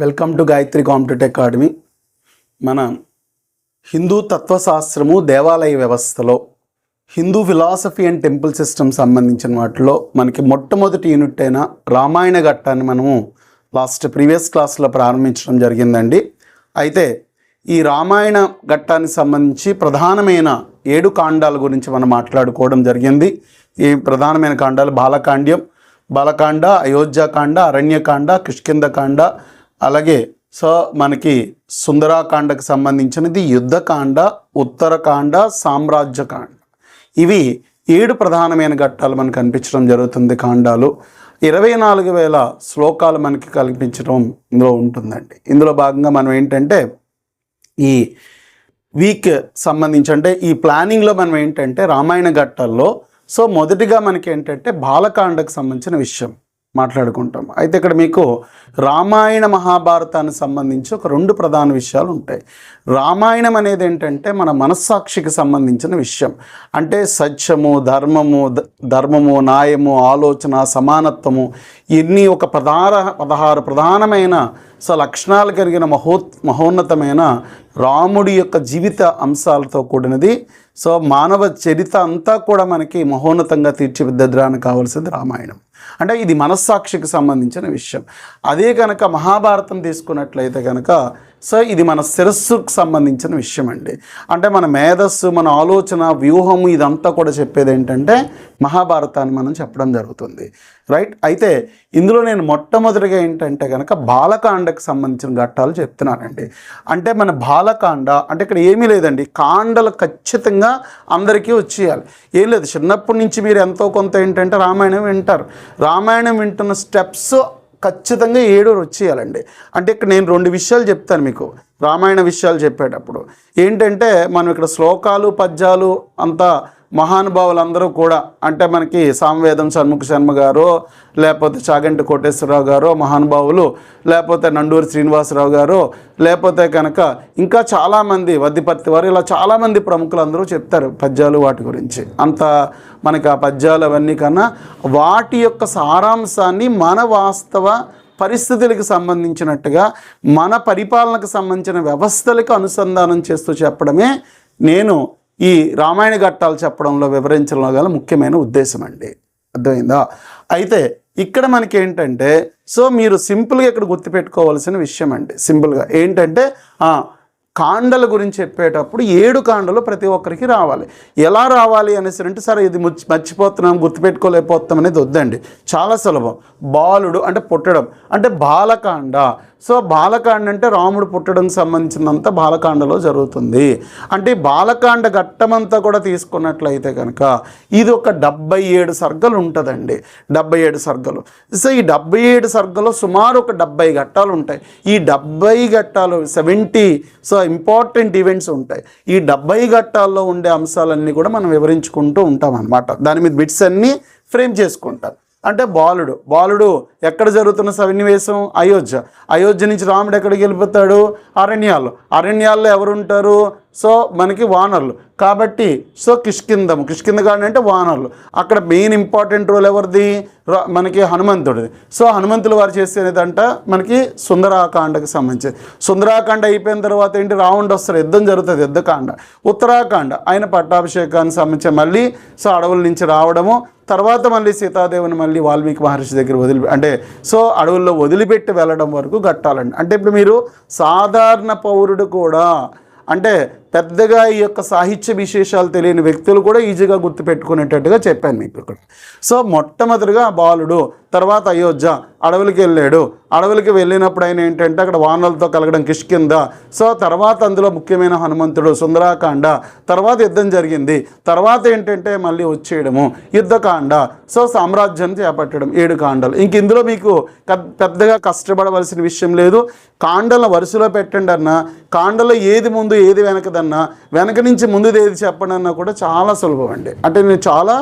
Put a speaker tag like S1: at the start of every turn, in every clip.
S1: Welcome to Gayatri competitive academy. మన హిందూ తత్వశాస్త్రము దేవాలయ వ్యవస్థలో Hindu philosophy and temple system సంబంధించిన వాటిలో మనకి మొట్టమొదటి యూనిట్ అయిన రామాయణ ఘట్టాన్ని మనము ప్రీవియస్ క్లాస్లో ప్రారంభించడం జరిగిందండి. అయితే ఈ రామాయణ ఘట్టానికి సంబంధించి ప్రధానమైన 7 కాండాల గురించి మనం మాట్లాడుకోవడం జరిగింది. ఈ ప్రధానమైన కాండాలు బాలకాండ, అయోధ్యకాండ, అరణ్యకాండ, కిష్కింధకాండ, అలాగే మనకి సుందరాకాండకు సంబంధించినది యుద్ధకాండ, ఉత్తరకాండ, సామ్రాజ్యకాండ. ఇవి 7 ప్రధానమైన ఘట్టాలు మనకు కనిపించడం జరుగుతుంది. కాండాలు 24,000 శ్లోకాలు మనకి కల్పించడం ఇందులో ఉంటుందండి. ఇందులో భాగంగా మనం ఏంటంటే ఈ వీక్ సంబంధించి అంటే ఈ ప్లానింగ్లో మనం ఏంటంటే రామాయణ ఘట్టాల్లో మొదటిగా మనకి ఏంటంటే బాలకాండకు సంబంధించిన విషయం మాట్లాడుకుంటాం. అయితే ఇక్కడ మీకు రామాయణ మహాభారతానికి సంబంధించి ఒక 2 ప్రధాన విషయాలు ఉంటాయి. రామాయణం అనేది ఏంటంటే మన మనస్సాక్షికి సంబంధించిన విషయం. అంటే సత్యము, ధర్మము, న్యాయము, ఆలోచన, సమానత్వము, ఇన్ని ఒక 16 ప్రధానమైన లక్షణాలు కలిగిన మహోన్నతమైన రాముడి యొక్క జీవిత అంశాలతో కూడినది. మానవ చరిత్ర అంతా కూడా మనకి మహోన్నతంగా తీర్చిదిద్దడానికి కావాల్సింది రామాయణం. అంటే ఇది మనస్సాక్షికి సంబంధించిన విషయం. అదే కనుక మహాభారతం తీసుకున్నట్లయితే కనుక ఇది మన శిరస్సుకు సంబంధించిన విషయం అండి. అంటే మన మేధస్సు, మన ఆలోచన, వ్యూహము ఇదంతా కూడా చెప్పేది ఏంటంటే మహాభారతాన్ని మనం చెప్పడం జరుగుతుంది. రైట్. అయితే ఇందులో నేను మొట్టమొదటిగా ఏంటంటే కనుక బాలకాండకు సంబంధించిన ఘట్టాలు చెప్తున్నానండి. అంటే మన బాలకాండ అంటే ఇక్కడ ఏమీ లేదండి, కాండలు ఖచ్చితంగా అందరికీ వచ్చేయాలి. ఏం లేదు, చిన్నప్పటి నుంచి మీరు ఎంతో కొంత ఏంటంటే రామాయణం వింటారు. రామాయణం వింటున్న స్టెప్స్ ఖచ్చితంగా 7 వచ్చేయాలండి. అంటే ఇక్కడ నేను 2 విషయాలు చెప్తాను మీకు రామాయణ విషయాలు చెప్పేటప్పుడు. ఏంటంటే మనం ఇక్కడ శ్లోకాలు, పద్యాలు అంతా మహానుభావులందరూ కూడా అంటే మనకి సామవేదం షణ్ముఖ శర్మ గారు, లేకపోతే చాగంటి కోటేశ్వరరావు గారు మహానుభావులు, లేకపోతే నండూరి శ్రీనివాసరావు గారు, లేకపోతే కనుక ఇంకా చాలామంది వద్దిపర్తి వారు, ఇలా చాలామంది ప్రముఖులందరూ చెప్తారు పద్యాలు వాటి గురించి. అంత మనకి ఆ పద్యాలు అవన్నీ కన్నా వాటి యొక్క సారాంశాన్ని మన వాస్తవ పరిస్థితులకు సంబంధించినట్టుగా మన పరిపాలనకు సంబంధించిన వ్యవస్థలకు అనుసంధానం చేస్తూ చెప్పడమే నేను ఈ రామాయణ ఘట్టాలు చెప్పడంలో వివరించడంలో గల ముఖ్యమైన ఉద్దేశం అండి. అర్థమైందా? అయితే ఇక్కడ మనకి ఏంటంటే మీరు సింపుల్గా ఇక్కడ గుర్తుపెట్టుకోవాల్సిన విషయం అండి. సింపుల్గా ఏంటంటే కాండల గురించి చెప్పేటప్పుడు 7 కాండలు ప్రతి ఒక్కరికి రావాలి. ఎలా రావాలి అనేసి అంటే సరే ఇది మర్చిపోతున్నాం, గుర్తుపెట్టుకోలేకపోతాం అనేది వద్దండి. చాలా సులభం. బాలుడు అంటే పుట్టడం అంటే బాలకాండ. బాలకాండ అంటే రాముడు పుట్టడానికి సంబంధించినంత బాలకాండలో జరుగుతుంది. అంటే బాలకాండ ఘట్టమంతా కూడా తీసుకున్నట్లయితే కనుక ఇది ఒక 77 సర్గలు ఉంటుందండి. 77 సర్గలు. ఈ 77 సర్గలో సుమారు ఒక 70 ఘట్టాలు ఉంటాయి. ఈ 70 ఘట్టాలు 70 ఇంపార్టెంట్ ఈవెంట్స్ ఉంటాయి. ఈ 70 ఘట్టాల్లో ఉండే అంశాలన్నీ కూడా మనం వివరించుకుంటూ ఉంటాం అన్నమాట. దాని మీద బిట్స్ అన్నీ ఫ్రేమ్ చేసుకుంటాం. అంటే బాలుడు ఎక్కడ జరుగుతున్న సన్నివేశం? అయోధ్య నుంచి రాముడు ఎక్కడికి వెళ్ళిపోతాడు? అరణ్యాల్లో ఎవరుంటారు? మనకి వానరులు కాబట్టి కిష్కింధకాండ అంటే వానరులు. అక్కడ మెయిన్ ఇంపార్టెంట్ రోల్ ఎవరిది? మనకి హనుమంతుడిది. హనుమంతులు వారు చేసేదంట మనకి సుందరాకాండకి సంబంధించి. సుందరాకాండ అయిపోయిన తర్వాత ఏంటి? రావణుడు వస్తారు, యుద్ధం జరుగుతుంది, యుద్ధకాండ. ఉత్తరాకాండ ఆయన పట్టాభిషేకానికి సంబంధించి మళ్ళీ అడవుల నుంచి రావడము, తర్వాత మళ్ళీ సీతాదేవిని మళ్ళీ వాల్మీకి మహర్షి దగ్గర అడవుల్లో వదిలిపెట్టి వెళ్ళడం వరకు ఘట్టాలండి. అంటే ఇప్పుడు మీరు సాధారణ పౌరుడు కూడా అంటే పెద్దగా ఈ యొక్క సాహిత్య విశేషాలు తెలియని వ్యక్తులు కూడా ఈజీగా గుర్తుపెట్టుకునేటట్టుగా చెప్పాను మీకు ఇక్కడ. మొట్టమొదటిగా బాలుడు, తర్వాత అయోధ్య, అడవులకి వెళ్ళాడు. అడవులకి వెళ్ళినప్పుడు ఆయన ఏంటంటే అక్కడ వానలతో కలగడం కిష్కింధ. తర్వాత అందులో ముఖ్యమైన హనుమంతుడు, సుందరాకాండ, తర్వాత యుద్ధం జరిగింది. తర్వాత ఏంటంటే మళ్ళీ వచ్చేయడము యుద్ధకాండ, సామ్రాజ్యాన్ని చేపట్టడం. 7 కాండలు. ఇంక ఇందులో మీకు పెద్దగా కష్టపడవలసిన విషయం లేదు. కాండల వరుసలో పెట్టండి అన్నా, కాండలో ఏది ముందు ఏది వెనకదన్నా, వెనక నుంచి ముందుది ఏది చెప్పండి అన్నా కూడా చాలా సులభం అండి. అంటే నేను చాలా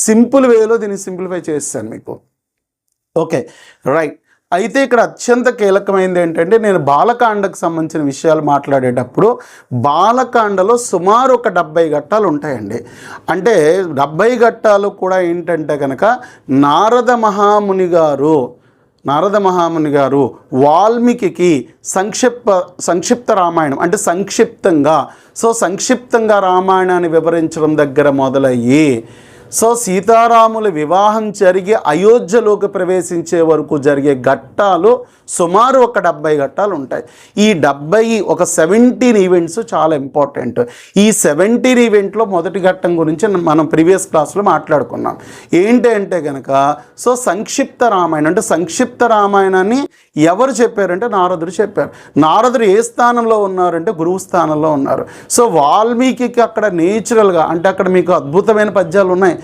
S1: సింపుల్ వేలో దీన్ని సింప్లిఫై చేస్తాను మీకు. Okay, right. అయితే ఇక్కడ అత్యంత కీలకమైనది ఏంటంటే నేను బాలకాండకు సంబంధించిన విషయాలు మాట్లాడేటప్పుడు బాలకాండలో సుమారు ఒక 70 ఘట్టాలు ఉంటాయండి. అంటే 70 ఘట్టాలు కూడా ఏంటంటే కనుక నారద మహాముని గారు నారద మహాముని గారు వాల్మీకి సంక్షిప్త రామాయణం అంటే సంక్షిప్తంగా రామాయణాన్ని వివరించడం దగ్గర మొదలయ్యి సీతారాముల వివాహం జరిగి అయోధ్యలోకి ప్రవేశించే వరకు జరిగే ఘట్టాలు సుమారు ఒక 70 ఘట్టాలు ఉంటాయి. ఈ 17 ఈవెంట్స్ చాలా ఇంపార్టెంట్. ఈ 17 ఈవెంట్లో మొదటి ఘట్టం గురించి మనం ప్రీవియస్ క్లాస్లో మాట్లాడుకున్నాం. ఏంటంటే కనుక సంక్షిప్త రామాయణం అంటే సంక్షిప్త రామాయణాన్ని ఎవరు చెప్పారంటే నారదుడు చెప్పారు. నారదుడు ఏ స్థానంలో ఉన్నారంటే గురువు స్థానంలో ఉన్నారు. వాల్మీకి అక్కడ నేచురల్గా అంటే అక్కడ మీకు అద్భుతమైన పద్యాలు ఉన్నాయి,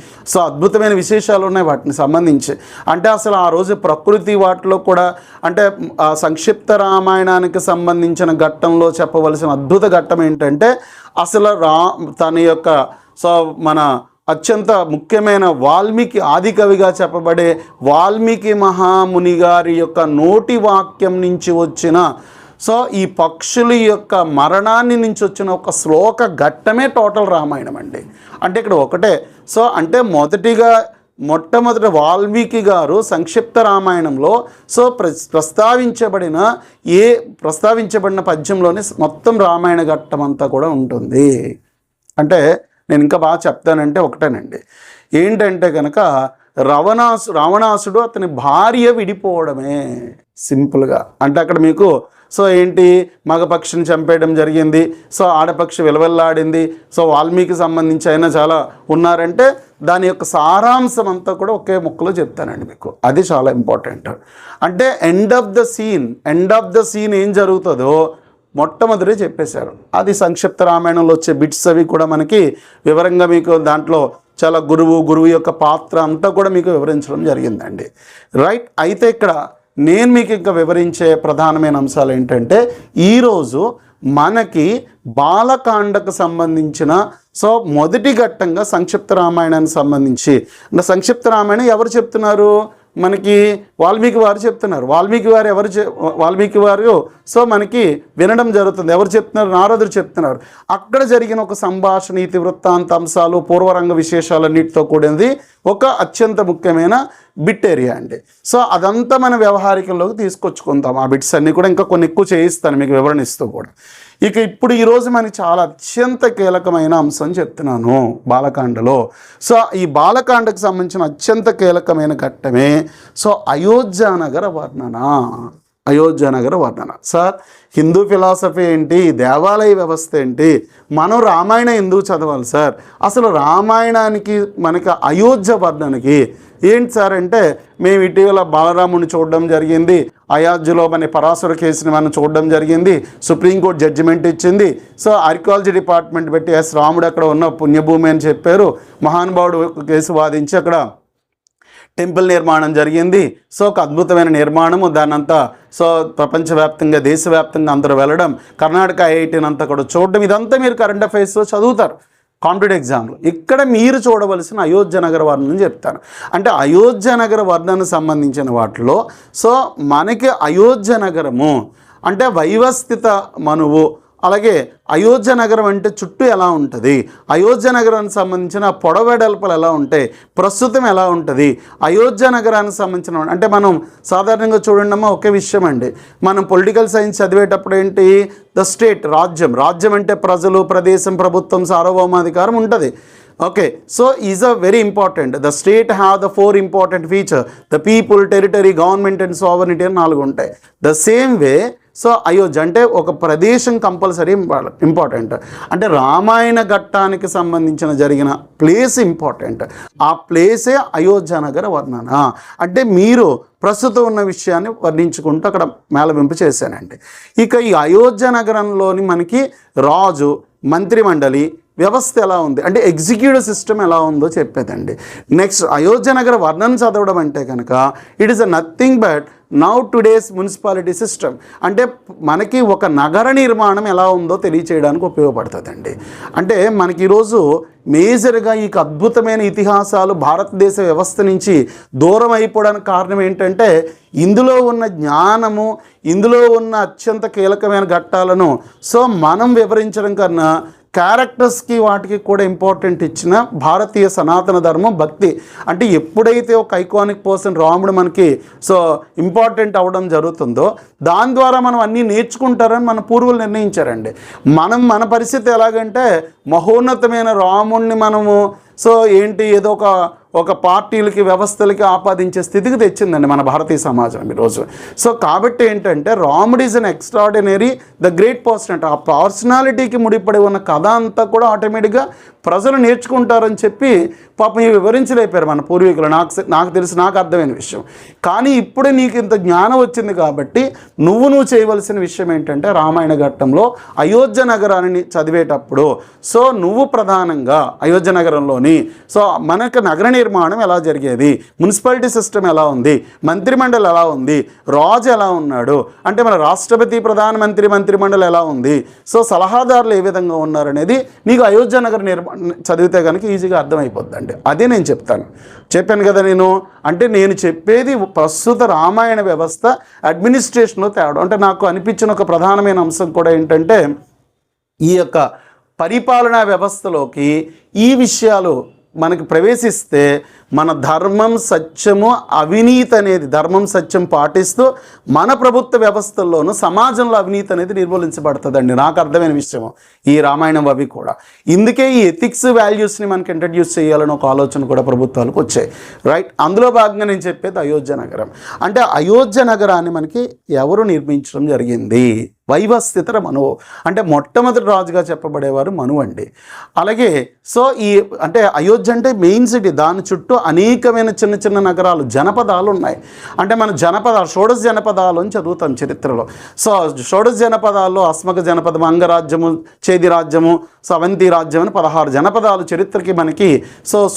S1: అద్భుతమైన విశేషాలు ఉన్నాయి వాటిని సంబంధించి. అంటే అసలు ఆ రోజు ప్రకృతి వాటిలో కూడా అంటే సంక్షిప్త రామాయణానికి సంబంధించిన ఘట్టంలో చెప్పవలసిన అద్భుత ఘట్టం ఏంటంటే అసలు తన యొక్క మన అత్యంత ముఖ్యమైన వాల్మీకి ఆదికవిగా చెప్పబడే వాల్మీకి మహాముని గారి యొక్క నోటి వాక్యం నుంచి వచ్చిన ఈ పక్షుల యొక్క మరణాన్ని నుంచి వచ్చిన ఒక శ్లోక ఘట్టమే టోటల్ రామాయణం అండి. అంటే ఇక్కడ ఒకటే అంటే మొట్టమొదటి వాల్మీకి గారు సంక్షిప్త రామాయణంలో ప్రస్తావించబడిన పద్యంలోనే మొత్తం రామాయణ ఘట్టం అంతా కూడా ఉంటుంది. అంటే నేను ఇంకా బాగా చెప్తానంటే ఒకటేనండి, ఏంటంటే కనుక రావణాసుడు అతని భార్య విడిపోవడమే సింపుల్గా. అంటే అక్కడ మీకు ఏంటి మగపక్షిని చంపేయడం జరిగింది, ఆడపక్షి విలవెల్లాడింది, వాల్మీకి సంబంధించి అయినా చాలా ఉన్నారంటే దాని యొక్క సారాంశం అంతా కూడా ఒకే ముక్కలో చెప్తానండి మీకు. అది చాలా ఇంపార్టెంట్. అంటే ఎండ్ ఆఫ్ ద సీన్ ఏం జరుగుతుందో మొట్టమొదటి చెప్పేశారు. అది సంక్షిప్త రామాయణంలో వచ్చే బిట్స్ అవి కూడా మనకి వివరంగా మీకు దాంట్లో చాలా గురువు యొక్క పాత్ర అంతా కూడా మీకు వివరించడం జరిగిందండి. రైట్. అయితే ఇక్కడ నేను మీకు ఇంకా వివరించే ప్రధానమైన అంశాలు ఏంటంటే ఈరోజు మనకి బాలకాండకు సంబంధించిన మొదటి ఘట్టంగా సంక్షిప్త రామాయణానికి సంబంధించి సంక్షిప్త రామాయణం ఎవరు చెప్తున్నారు మనకి? వాల్మీకి వారు చెప్తున్నారు. వాల్మీకి వారు మనకి వినడం జరుగుతుంది. ఎవరు చెప్తున్నారు? నారదుడు చెప్తున్నారు. అక్కడ జరిగిన ఒక సంభాషణ, నీతి వృత్తాంత అంశాలు, పూర్వరంగ విశేషాలన్నిటితో కూడినది ఒక అత్యంత ముఖ్యమైన బిట్ ఏరియా అండి. అదంతా మన వ్యవహారికంలోకి తీసుకొచ్చుకుందాం. ఆ బిట్స్ అన్నీ కూడా ఇంకా కొన్ని ఎక్కువ చేయిస్తాను మీకు వివరణ ఇస్తూ కూడా. ఇక ఇప్పుడు ఈరోజు మనకి చాలా అత్యంత కీలకమైన అంశం చెప్తున్నాను బాలకాండలో. ఈ బాలకాండకు సంబంధించిన అత్యంత కీలకమైన ఘట్టమే అయోధ్యానగర వర్ణన. సార్ హిందూ ఫిలాసఫీ ఏంటి, దేవాలయ వ్యవస్థ ఏంటి, మనం రామాయణం ఎందుకు చదవాలి సార్, అసలు రామాయణానికి మనకి అయోధ్య వర్ణనకి ఏంటి సార్ అంటే మేము ఇటీవల బాలరాముని చూడడం జరిగింది, అయోధ్యలో మన పరాశర కేసుని మనం చూడడం జరిగింది, సుప్రీంకోర్టు జడ్జిమెంట్ ఇచ్చింది. ఆర్కియాలజీ డిపార్ట్మెంట్ పెట్టి రాముడు అక్కడ ఉన్న పుణ్యభూమి అని చెప్పారు, మహానుభావుడు కేసు వాదించి అక్కడ టెంపుల్ నిర్మాణం జరిగింది. ఒక అద్భుతమైన నిర్మాణము, దాన్నంతా ప్రపంచవ్యాప్తంగా దేశవ్యాప్తంగా అందరూ వెళ్ళడం, కర్ణాటక ఐఐటీని అంతా కూడా చూడడం, ఇదంతా మీరు కరెంట్ అఫైర్స్లో చదువుతారు కాంపిటేటివ్ ఎగ్జామ్లో. ఇక్కడ మీరు చూడవలసిన అయోధ్య నగర వర్ణన చెప్తాను. అంటే అయోధ్య నగర వర్ణన సంబంధించిన వాటిలో మనకి అయోధ్య నగరము అంటే వైవస్థిత మనువు, అలాగే అయోధ్య నగరం అంటే చుట్టూ ఎలా ఉంటుంది, అయోధ్య నగరానికి సంబంధించిన పొడవెడల్పలు ఎలా ఉంటాయి, ప్రస్తుతం ఎలా ఉంటుంది, అయోధ్య నగరానికి సంబంధించిన అంటే మనం సాధారణంగా చూడండమ్మా ఒకే విషయం అండి, మనం పొలిటికల్ సైన్స్ చదివేటప్పుడు ఏంటి ద స్టేట్ రాజ్యం అంటే ప్రజలు, ప్రదేశం, ప్రభుత్వం, సార్వభౌమాధికారం ఉంటుంది. Okay, is a very important. The state have the 4 important feature, the people, territory, government and sovereignty అని 4 ఉంటాయి. ద సేమ్ వే అయోధ్య అంటే ఒక ప్రదేశం కంపల్సరీ ఇంపార్టెంట్. అంటే రామాయణ ఘట్టానికి సంబంధించిన జరిగిన ప్లేస్ ఇంపార్టెంట్. ఆ ప్లేసే అయోధ్య నగర వర్ణన. అంటే మీరు ప్రస్తుతం ఉన్న విషయాన్ని వర్ణించుకుంటూ అక్కడ మేళవింపు చేశానండి. ఇక ఈ అయోధ్య నగరంలోని మనకి రాజు, మంత్రిమండలి వ్యవస్థ ఎలా ఉంది అంటే ఎగ్జిక్యూటివ్ సిస్టమ్ ఎలా ఉందో చెప్పేదండి. నెక్స్ట్ అయోధ్య నగర వర్ణన చదవడం అంటే కనుక it is nothing but now today's municipality system. అంటే మనకి ఒక నగర నిర్మాణం ఎలా ఉందో తెలియచేయడానికి ఉపయోగపడుతుందండి. అంటే మనకి ఈరోజు మేజర్గా ఈ అద్భుతమైన ఇతిహాసాలు భారతదేశ వ్యవస్థ నుంచి దూరం అయిపోవడానికి కారణం ఏంటంటే ఇందులో ఉన్న జ్ఞానము, ఇందులో ఉన్న అత్యంత కీలకమైన ఘట్టాలను మనం వివరించడం కన్నా క్యారెక్టర్స్కి వాటికి కూడా ఇంపార్టెంట్ ఇచ్చిన భారతీయ సనాతన ధర్మం భక్తి. అంటే ఎప్పుడైతే ఒక ఐకానిక్ పర్సన్ రాముడు మనకి ఇంపార్టెంట్ అవ్వడం జరుగుతుందో దాని ద్వారా మనం అన్నీ నేర్చుకుంటారని మన పూర్వులు నిర్ణయించారండి. మన పరిస్థితి ఎలాగంటే మహోన్నతమైన రాముణ్ణి మనము ఏంటి ఏదో ఒక పార్టీలకి వ్యవస్థలకి ఆపాదించే స్థితికి తెచ్చిందండి మన భారతీయ సమాజం ఈరోజు. కాబట్టి ఏంటంటే రాముడు is an extraordinary the great person అంటే ఆ పర్సనాలిటీకి ముడిపడి ఉన్న కథ అంతా కూడా ఆటోమేటిక్గా ప్రజలు నేర్చుకుంటారని చెప్పి పాపం వివరించలేపారు మన పూర్వీకులు. నాకు తెలిసి నాకు అర్థమైన విషయం. కానీ ఇప్పుడే నీకు ఇంత జ్ఞానం వచ్చింది కాబట్టి నువ్వు చేయవలసిన విషయం ఏంటంటే రామాయణ ఘట్టంలో అయోధ్య నగరాన్ని చదివేటప్పుడు నువ్వు ప్రధానంగా అయోధ్య నగరంలోని మనకు నగర నిర్మాణం ఎలా జరిగేది, మున్సిపాలిటీ సిస్టమ్ ఎలా ఉంది, మంత్రిమండలి ఎలా ఉంది, రాజు ఎలా ఉన్నాడు, అంటే మన రాష్ట్రపతి మంత్రిమండలి ఎలా ఉంది, సలహాదారులు ఏ విధంగా ఉన్నారు అనేది నీకు అయోధ్య నగర చదివితే కనుక ఈజీగా అర్థమైపోద్దండి. అదే నేను చెప్పాను కదా నేను చెప్పేది ప్రస్తుత రామాయణ వ్యవస్థ అడ్మినిస్ట్రేషన్లో తేవడం. అంటే నాకు అనిపించిన ఒక ప్రధానమైన అంశం కూడా ఏంటంటే ఈ యొక్క పరిపాలనా వ్యవస్థలోకి ఈ విషయాలు మనకి ప్రవేశిస్తే మన ధర్మం సత్యము అవినీతి అనేది ధర్మం సత్యం పాటిస్తూ మన ప్రభుత్వ వ్యవస్థల్లోనూ సమాజంలో అవినీతి అనేది నిర్మూలించబడుతుందండి. నాకు అర్థమైన విషయము ఈ రామాయణం అవి కూడా. ఇందుకే ఈ ఎథిక్స్ వాల్యూస్ని మనకి ఇంట్రడ్యూస్ చేయాలని ఒక ఆలోచన కూడా ప్రభుత్వాలకు వచ్చాయి. రైట్, అందులో భాగంగా నేను చెప్పేది అయోధ్య నగరం. అంటే అయోధ్య నగరాన్ని మనకి ఎవరు నిర్మించడం జరిగింది? వైవస్థిత మనువు. అంటే మొట్టమొదటి రాజుగా చెప్పబడేవారు మనువు అండి. అలాగే ఈ అంటే అయోధ్య అంటే మెయిన్ సిటీ, దాని చుట్టూ అనేకమైన చిన్న చిన్న నగరాలు జనపదాలు ఉన్నాయి. అంటే మన జనపదాలు షోడశ జనపదాలు అని చదువుతాం చరిత్రలో. షోడశ జనపదాల్లో అస్మక జనపదం, అంగరాజ్యము, చేది రాజ్యము, అవంతి రాజ్యం అని 16 జనపదాలు చరిత్రకి మనకి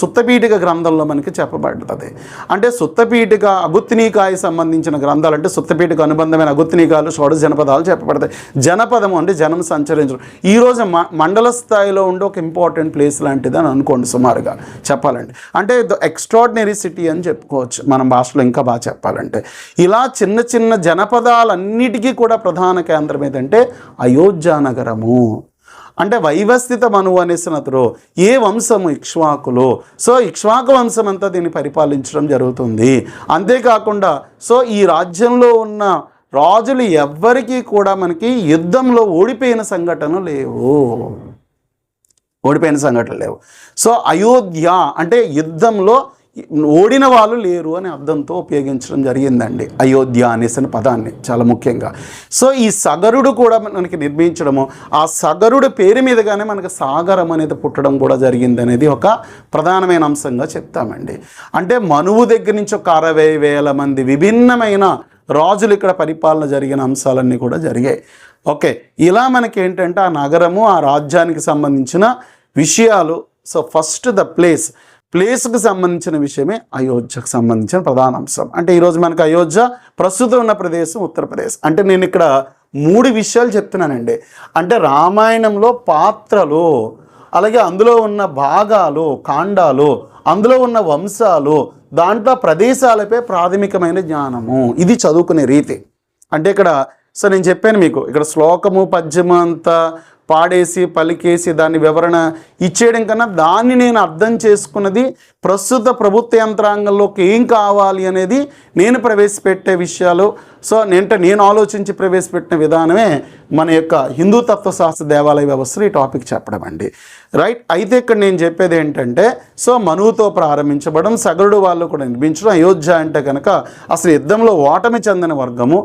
S1: సుత్తపీఠిక గ్రంథంలో మనకి చెప్పబడుతుంది. అంటే సుత్తపీఠిక అగుత్తినీకాయ సంబంధించిన గ్రంథాలు అంటే సుత్తపీఠిక అనుబంధమైన అగుత్తినీకాయలు షోడశ జనపదాలు చెప్పబడతాయి. జనపదము అంటే జనం సంచరించడం. ఈరోజు మండల స్థాయిలో ఉండే ఒక ఇంపార్టెంట్ ప్లేస్ లాంటిది అని అనుకోండి సుమారుగా చెప్పాలంటే. అంటే ఎక్స్ట్రాడినరీ సిటీ అని చెప్పుకోవచ్చు మన భాషలో ఇంకా బాగా చెప్పాలంటే. ఇలా చిన్న చిన్న జనపదాలన్నిటికీ కూడా ప్రధాన కేంద్రం ఏదంటే అయోధ్య నగరము. అంటే వైవస్థిత మనువు అనేసినతరు ఏ వంశము? ఇక్ష్వాకులు. ఇక్ష్వాకు వంశం అంతా దీన్ని పరిపాలించడం జరుగుతుంది. అంతేకాకుండా ఈ రాజ్యంలో ఉన్న రాజులు ఎవ్వరికీ కూడా మనకి యుద్ధంలో ఓడిపోయిన సంఘటనలు లేవు. అయోధ్య అంటే యుద్ధంలో ఓడిన వాళ్ళు లేరు అనే అర్థంతో ఉపయోగించడం జరిగిందండి అయోధ్య అనేసిన పదాన్ని చాలా ముఖ్యంగా. ఈ సగరుడు కూడా మనకి నిర్మించడము, ఆ సగరుడు పేరు మీదగానే మనకి సాగరం అనేది పుట్టడం కూడా జరిగింది అనేది ఒక ప్రధానమైన అంశంగా చెప్తామండి. అంటే మనువు దగ్గర నుంచి ఒక 60,000 మంది విభిన్నమైన రాజులు ఇక్కడ పరిపాలన జరిగిన అంశాలన్నీ కూడా జరిగాయి. ఓకే, ఇలా మనకి ఏంటంటే ఆ నగరము ఆ రాజ్యానికి సంబంధించిన విషయాలు. ఫస్ట్ ద ప్లేస్కి సంబంధించిన విషయమే అయోధ్యకు సంబంధించిన ప్రధాన అంశం. అంటే ఈరోజు మనకు అయోధ్య ప్రస్తుతం ఉన్న ప్రదేశం ఉత్తరప్రదేశ్. అంటే నేను ఇక్కడ 3 విషయాలు చెప్తున్నానండి. అంటే రామాయణంలో పాత్రలు, అలాగే అందులో ఉన్న భాగాలు, కాండాలు, అందులో ఉన్న వంశాలు, దాంట్లో ప్రదేశాలపై ప్రాథమికమైన జ్ఞానము, ఇది చదువుకునే రీతి. అంటే ఇక్కడ నేను చెప్పాను మీకు, ఇక్కడ శ్లోకము పద్యము అంతా పాడేసి పలికేసి దాన్ని వివరణ ఇచ్చేయడం కన్నా దాన్ని నేను అర్థం చేసుకున్నది ప్రస్తుత ప్రభుత్వ యంత్రాంగంలోకి ఏం కావాలి అనేది నేను ప్రవేశపెట్టే విషయాలు. నేను ఆలోచించి ప్రవేశపెట్టిన విధానమే మన యొక్క హిందూ తత్వశాస్త్ర దేవాలయ వ్యవస్థలో ఈ టాపిక్ చెప్పడం అండి. రైట్, అయితే ఇక్కడ నేను చెప్పేది ఏంటంటే మనువుతో ప్రారంభించబడడం, సగరుడు వాళ్ళు కూడా నిర్మించడం. అయోధ్య అంటే కనుక అసలు యుద్ధంలో ఓటమి చెందిన వర్గము.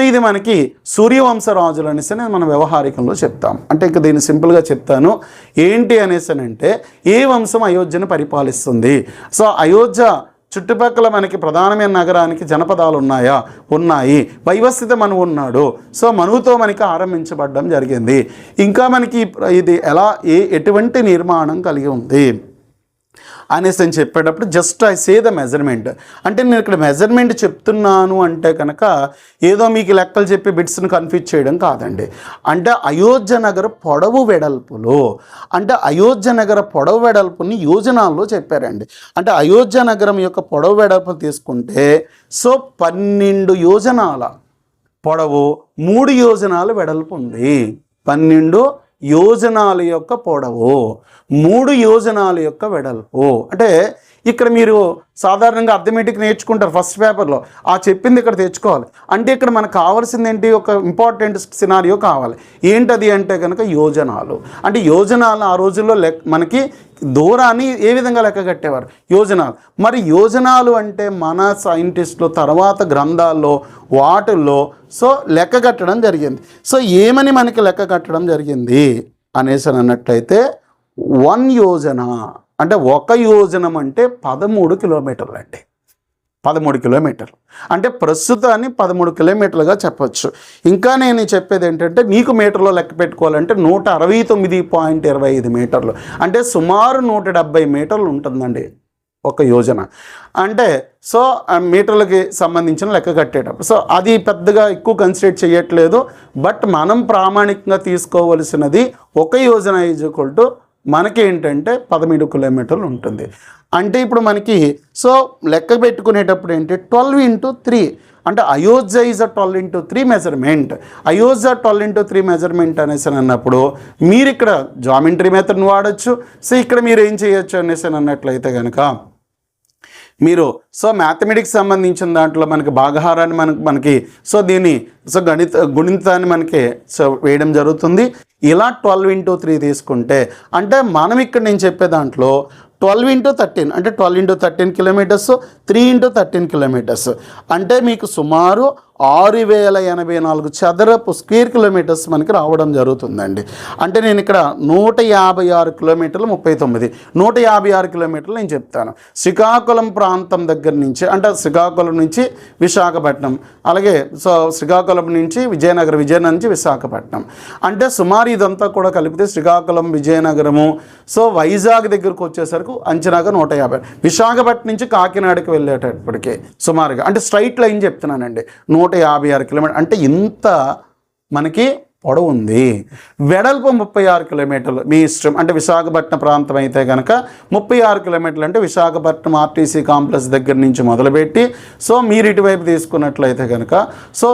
S1: ఇది మనకి సూర్యవంశరాజులు అనేసి మన వ్యవహారికంలో చెప్తాం. అంటే ఇంకా దీన్ని సింపుల్గా చెప్తాను ఏంటి అనేసి అంటే ఏ వంశం అయోధ్యను పరిపాలిస్తుంది. అయోధ్య చుట్టుపక్కల మనకి ప్రధానమైన నగరానికి జనపదాలు ఉన్నాయి. వైవస్థిత మనువు ఉన్నాడు. మనువుతో మనకి ఆరంభించబడడం జరిగింది. ఇంకా మనకి ఇది ఎటువంటి నిర్మాణం కలిగి ఉంది అనేసి అని చెప్పేటప్పుడు just I say the measurement. అంటే నేను ఇక్కడ మెజర్మెంట్ చెప్తున్నాను అంటే కనుక ఏదో మీకు లెక్కలు చెప్పి బిట్స్ని కన్ఫ్యూజ్ చేయడం కాదండి. అంటే అయోధ్య నగర పొడవు వెడల్పులో, అంటే అయోధ్య నగర పొడవు వెడల్పుని యోజనాల్లో చెప్పారండి. అంటే అయోధ్య నగరం యొక్క పొడవు వెడల్పు తీసుకుంటే 12 యోజనాల పొడవు, 3 యోజనాలు వెడల్పు ఉంది. 12 యోజనాల యొక్క పొడవు, 3 యోజనాల యొక్క వెడల్పు. అంటే ఇక్కడ మీరు సాధారణంగా అర్థమెటిక్ నేర్చుకుంటారు ఫస్ట్ పేపర్లో, ఆ చెప్పింది ఇక్కడ తెచ్చుకోవాలి. అంటే ఇక్కడ మనకు కావాల్సింది ఏంటి, ఒక ఇంపార్టెంట్ సినారియో కావాలి. ఏంటది అంటే కనుక యోజనాలు. అంటే యోజనాలు ఆ రోజుల్లో మనకి దూరాన్ని ఏ విధంగా లెక్క కట్టేవారు, యోజనాలు. మరి యోజనాలు అంటే మన సైంటిస్టులు తర్వాత గ్రంథాల్లో వాటిల్లో సో లెక్క కట్టడం జరిగింది. సో ఏమని మనకి లెక్క కట్టడం జరిగింది అనేసి అన్నట్లయితే 1 యోజన అంటే 1 యోజనం అంటే 13 కిలోమీటర్లు అండి. 13 కిలోమీటర్లు అంటే ప్రస్తుతాన్ని 13 కిలోమీటర్లుగా చెప్పచ్చు. ఇంకా నేను చెప్పేది ఏంటంటే మీకు మీటర్లో లెక్క పెట్టుకోవాలంటే 169.25 మీటర్లు అంటే సుమారు 170 మీటర్లు ఉంటుందండి 1 యోజన. అంటే సో మీటర్లకి సంబంధించిన లెక్క కట్టేటప్పుడు సో అది పెద్దగా ఎక్కువ కన్సిడర్ చేయట్లేదు. బట్ మనం ప్రామాణికంగా తీసుకోవలసినది 1 యోజన = మనకి ఏంటంటే 13 కిలోమీటర్లు ఉంటుంది. అంటే ఇప్పుడు మనకి సో లెక్క పెట్టుకునేటప్పుడు ఏంటి 12 × 3 అంటే Ayodhya is a 12 × 3 measurement. Ayodhya 12 × 3 measurement అనేసి అన్నప్పుడు మీరు ఇక్కడ జామెట్రీ మెథడ్ని వాడచ్చు. సో ఇక్కడ మీరు ఏం చేయొచ్చు అనేసి అన్నట్లయితే కనుక మీరు సో మ్యాథమెటిక్స్ సంబంధించిన దాంట్లో మనకి భాగహారాన్ని మనకి సో దీన్ని సో గుణితాన్ని మనకి సో వేయడం జరుగుతుంది. ఇలా 12 × 3 తీసుకుంటే అంటే మనం ఇక్కడ నేను చెప్పే దాంట్లో 12 × 13 అంటే 12 × 13 కిలోమీటర్స్, 3 × 13 కిలోమీటర్స్ అంటే మీకు సుమారు 6084 చదరపు స్క్వేర్ కిలోమీటర్స్ మనకి రావడం జరుగుతుందండి. అంటే నేను ఇక్కడ 156 కిలోమీటర్లు 39 156 కిలోమీటర్లు నేను చెప్తాను. శ్రీకాకుళం ప్రాంతం దగ్గర నుంచి అంటే శ్రీకాకుళం నుంచి విశాఖపట్నం, అలాగే సో శ్రీకాకుళం నుంచి విజయనగరం నుంచి విశాఖపట్నం అంటే సుమారు ఇదంతా కూడా కలిపితే శ్రీకాకుళం, విజయనగరము సో వైజాగ్ దగ్గరకు వచ్చేసరికి అంచనాగా 150. విశాఖపట్నం నుంచి కాకినాడకి వెళ్ళేటప్పటికి సుమారుగా అంటే స్ట్రైట్ లైన్ చెప్తున్నానండి 156 కిలోమీటర్ అంటే ఇంత మనకి పొడవు ఉంది. వెడల్పు 36 కిలోమీటర్లు మీ ఇష్టం. అంటే విశాఖపట్నం ప్రాంతం అయితే కనుక 36 కిలోమీటర్లు అంటే విశాఖపట్నం ఆర్టీసీ కాంప్లెక్స్ దగ్గర నుంచి మొదలుపెట్టి సో మీరు ఇటువైపు తీసుకున్నట్లయితే కనుక సో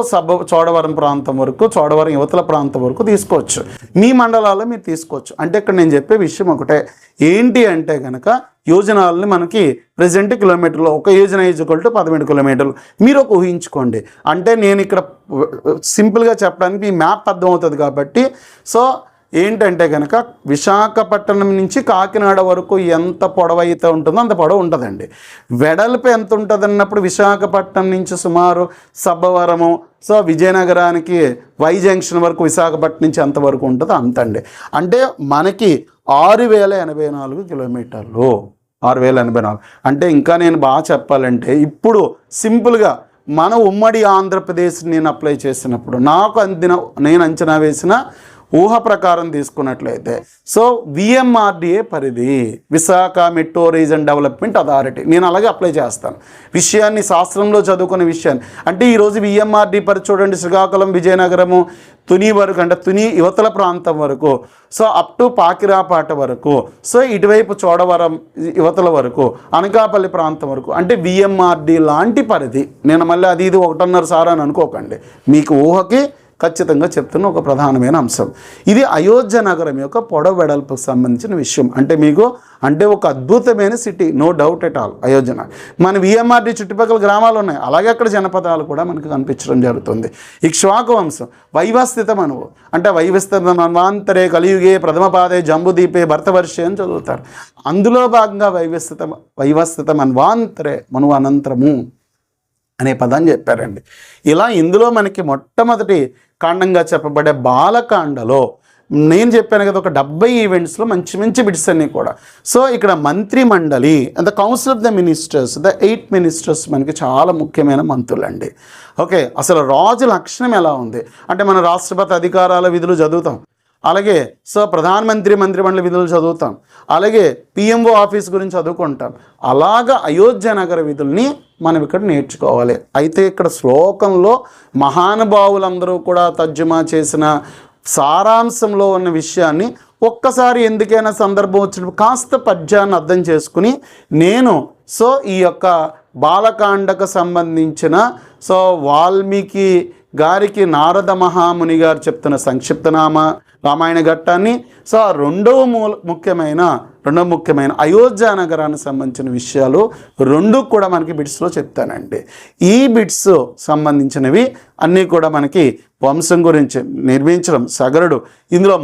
S1: చోడవరం ప్రాంతం వరకు, చోడవరం యువతల ప్రాంతం వరకు తీసుకోవచ్చు. మీ మండలాల్లో మీరు తీసుకోవచ్చు. అంటే ఇక్కడ నేను చెప్పే విషయం ఒకటే ఏంటి అంటే కనుక యోజనాలని మనకి ప్రజెంట్ కిలోమీటర్లో 1 యోజన = 17 కిలోమీటర్లు మీరు ఒక ఊహించుకోండి. అంటే నేను ఇక్కడ సింపుల్గా చెప్పడానికి ఈ మ్యాప్ అర్థమవుతుంది కాబట్టి సో ఏంటంటే కనుక విశాఖపట్నం నుంచి కాకినాడ వరకు ఎంత పొడవు అయితే ఉంటుందో అంత పొడవు ఉంటుందండి. వెడల్పు ఎంత ఉంటుంది అన్నప్పుడు విశాఖపట్నం నుంచి సుమారు సబ్బవరము సో విజయనగరానికి వై జంక్షన్ వరకు విశాఖపట్నం నుంచి ఎంతవరకు ఉంటుందో అంతండి. అంటే మనకి 6084 కిలోమీటర్లు 6084 అంటే ఇంకా నేను బాగా చెప్పాలంటే ఇప్పుడు సింపుల్గా మన ఉమ్మడి ఆంధ్రప్రదేశ్ నేను అప్లై చేసినప్పుడు నాకు నేను అంచనా వేసిన ఊహ ప్రకారం తీసుకున్నట్లయితే సో విఎంఆర్డిఏ పరిధి Visakha metro reason development authority నేను అలాగే అప్లై చేస్తాను. విషయాన్ని శాస్త్రంలో చదువుకునే విషయాన్ని అంటే ఈరోజు విఎంఆర్డి పరిధి చూడండి శ్రీకాకుళం, విజయనగరము, తుని వరకు అంటే తుని యువతల ప్రాంతం వరకు సో అప్ టు పాకిరాపాట వరకు సో ఇటువైపు చోడవరం యువతల వరకు అనకాపల్లి ప్రాంతం వరకు అంటే విఎంఆర్డి లాంటి పరిధి. నేను మళ్ళీ అది ఇది 1.5 సార్ అని అనుకోకండి, మీకు ఊహకి ఖచ్చితంగా చెప్తున్న ఒక ప్రధానమైన అంశం. ఇది అయోధ్య నగరం యొక్క పొడవు వెడల్పుకు సంబంధించిన విషయం. అంటే మీకు అంటే ఒక అద్భుతమైన city, no doubt at all Ayodhya. మన విఎంఆర్డి చుట్టుపక్కల గ్రామాలు ఉన్నాయి, అలాగే అక్కడ జనపదాలు కూడా మనకు కనిపించడం జరుగుతుంది. ఇక్ష్వాకు వంశం వైవస్థిత మనువు అంటే వైవస్థిత మన్వాంతరే కలియుగే ప్రథమ పాదే జంబుదీపే భరతవర్షే అని చదువుతారు. అందులో భాగంగా వైవస్థిత మన్వాంతరే మనువు అనంతరము అనే పదాన్ని చెప్పారండి. ఇలా ఇందులో మనకి మొట్టమొదటి కాండంగా చెప్పబడే బాలకాండలో నేను చెప్పాను కదా ఒక 70 ఈవెంట్స్లో మంచి మంచి బిట్స్ అన్నీ కూడా. సో ఇక్కడ మంత్రి మండలి the council of the ministers, the 8 ministers మనకి చాలా ముఖ్యమైన మంత్రులు అండి. ఓకే, అసలు రాజు లక్షణం ఎలా ఉంది అంటే మన రాష్ట్రపతి అధికారాల విధులు చదువుతాం, అలాగే సో ప్రధానమంత్రి మంత్రిమండలి విధులు చదువుతాం, అలాగే పిఎంఓ ఆఫీస్ గురించి చదువుకుంటాం. అలాగా అయోధ్య నగర విధుల్ని మనం ఇక్కడ నేర్చుకోవాలి. అయితే ఇక్కడ శ్లోకంలో మహానుభావులందరూ కూడా తర్జుమా చేసిన సారాంశంలో ఉన్న విషయాన్ని ఒక్కసారి ఎందుకైనా సందర్భం వచ్చినప్పుడు కాస్త పద్యాన్ని అర్థం చేసుకుని నేను సో ఈ యొక్క బాలకాండకు సంబంధించిన సో వాల్మీకి గారికి నారద మహాముని గారు చెప్తున్న సంక్షిప్తనామా రామాయణ ఘట్టాన్ని. సో ఆ రెండవ ముఖ్యమైన అయోధ్య నగరానికి సంబంధించిన విషయాలు రెండు కూడా మనకి బిట్స్లో చెప్తానండి. ఈ బిట్స్ సంబంధించినవి అన్నీ కూడా మనకి వంశం గురించి నిర్మించడం, సగరుడు, ఇందులో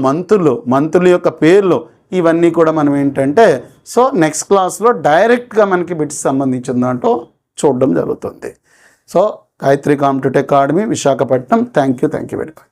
S1: మంత్రుల యొక్క పేర్లు, ఇవన్నీ కూడా మనం ఏంటంటే సో నెక్స్ట్ క్లాస్లో డైరెక్ట్గా మనకి బిట్స్ సంబంధించిన దాంట్లో చూడడం జరుగుతుంది. So Gayatri competitive academy, Visakhapatnam. Thank you very much.